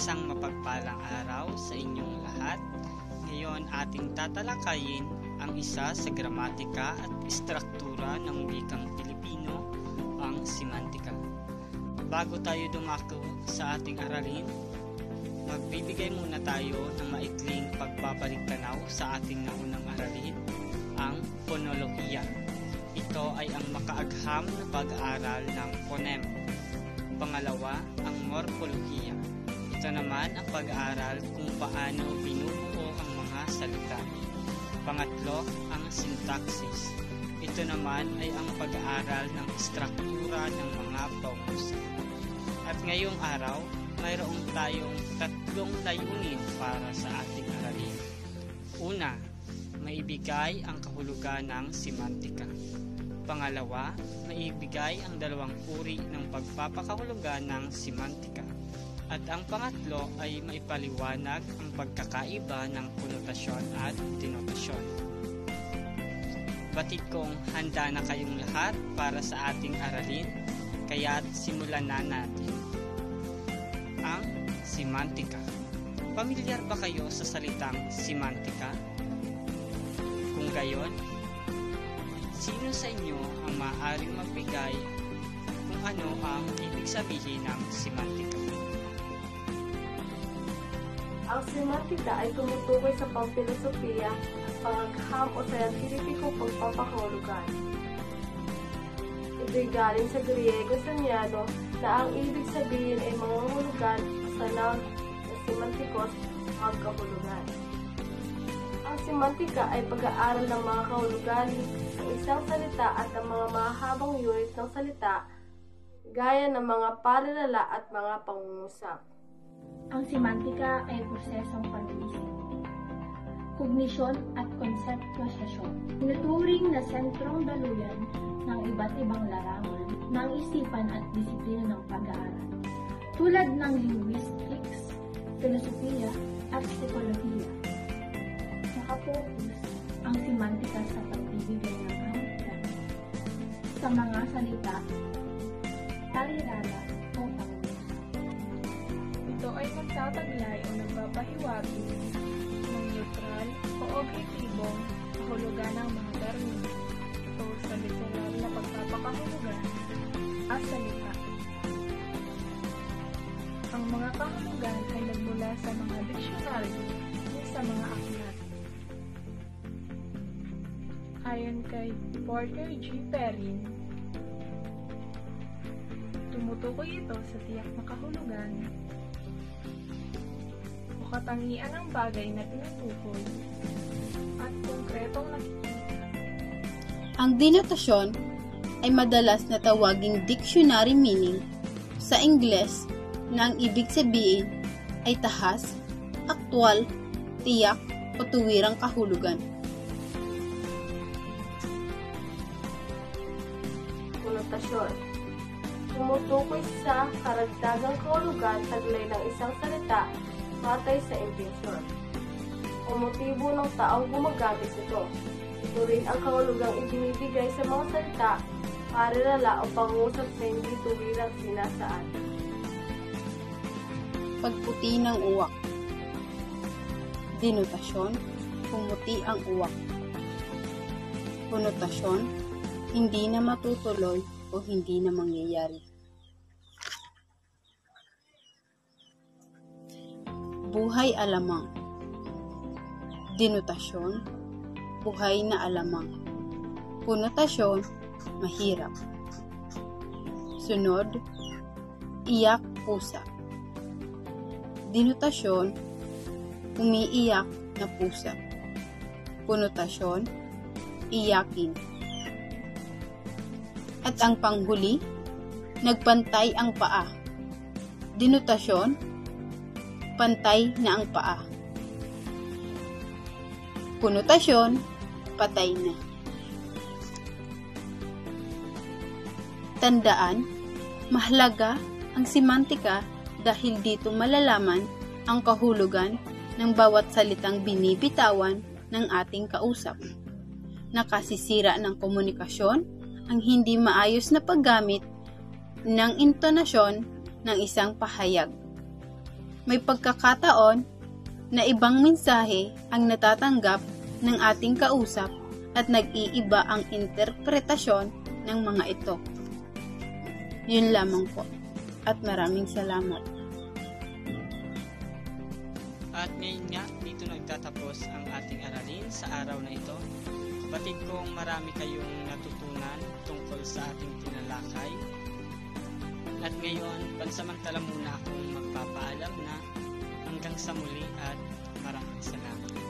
Isang mapagpalang araw sa inyong lahat. Ngayon ating tatalakayin ang isa sa gramatika at istruktura ng wikang Pilipino, ang semantika. Bago tayo dumako sa ating aralin, magbibigay muna tayo ng maikling pagbabalik-tanaw sa ating naunang aralin, ang phonolohiya. Ito ay ang makaagham na pag-aaral ng phoneme. Pangalawa, ang morpolohiya. Ito naman ang pag-aaral kung paano binubuo ang mga salita. Pangatlo, ang sintaksis. Ito naman ay ang pag-aaral ng istruktura ng mga pangusap. At ngayong araw, mayroong tayong tatlong layunin para sa ating aralin. Una, maibigay ang kahulugan ng semantika. Pangalawa, maibigay ang dalawang uri ng pagpapakahulugan ng semantika. At ang pangatlo ay maipaliwanag ang pagkakaiba ng konotasyon at denotasyon. Batid kong handa na kayong lahat para sa ating aralin, kaya't simulan na natin. Ang semantika. Pamilyar ba kayo sa salitang semantika? Kung gayon, sino sa inyo ang maaaring magbigay kung ano ang ibig sabihin ng semantika? Ang semantika ay tumutukoy sa pampilosopiya at pangagham o scientificong pagpapakahulugan. Ito'y galing sa Griego sanyado na ang ibig sabihin ay mangungulugan sa noun na semantikos, magkahulugan. Ang semantika ay pag-aaral ng mga kahulugan ng isang salita at ang mga mahahabang unit ng salita, gaya ng mga parirala at mga pangungusap. Ang semantika ay prosesong pag-iisip, kognisyon at konseptualisasyon. Tinuturing na sentrong daluyan ng iba't ibang larangan ng isipan at disiplina ng pag-aaral, tulad ng linguistics, filosofiya at psikolohiya. Nakapokus ang semantika sa pagbibigay ng kahulugan sa mga salita, parirala o pangungusap. Ito ay magtataglay o nagpapahiwatig ng neutral o objektibong kahulugan ng mga termino o sa literal na pagpapakahulugan at salita. Ang mga kahulugan ay nagmula sa mga diksyonaryo o sa mga aklat. Ayon kay Porter G. Perrin, tumutukoy ito sa tiyak na kahulugan o katangian ng bagay na tinutukoy at konkretong nakikita. Ang denotasyon ay madalas na tawaging dictionary meaning sa Ingles na ang ibig sabihin ay tahas, aktwal, tiyak o tuwirang kahulugan. Konotasyon. Tumutukoy sa karagdagang kahulugan taglay ng isang salita batay sa intensyon o motibo ng taong gumagamit nito. Ito rin ang kahulugang ibinibigay sa mga salita, parirala o pangusap na hindi tuwirang sinasaan. Pagputi ng uwak. Denotasyon, pumuti ang uwak. Konotasyon, hindi na matutuloy o hindi na mangyayari. Buhay alamang. Denotasyon, buhay na alamang. Konotasyon, mahirap. Sunod, iyak pusa. Denotasyon, umiiyak na pusa. Konotasyon, iyakin. At ang panghuli, nagpantay ang paa. Denotasyon, pantay na ang paa. Konotasyon, patay na. Tandaan, mahalaga ang semantika dahil dito malalaman ang kahulugan ng bawat salitang binibitawan ng ating kausap. Nakasisira ng komunikasyon ang hindi maayos na paggamit ng intonasyon ng isang pahayag. may pagkakataon na ibang mensahe ang natatanggap ng ating kausap at nag-iiba ang interpretasyon ng mga ito. Yun lamang po. At maraming salamat. At ngayon nga, dito nagtatapos ang ating aralin sa araw na ito. Batid kong marami kayong natutunan tungkol sa ating tinalakay. At ngayon, pansamantala muna akong magpapaalam na hanggang sa muli at maraming salamat.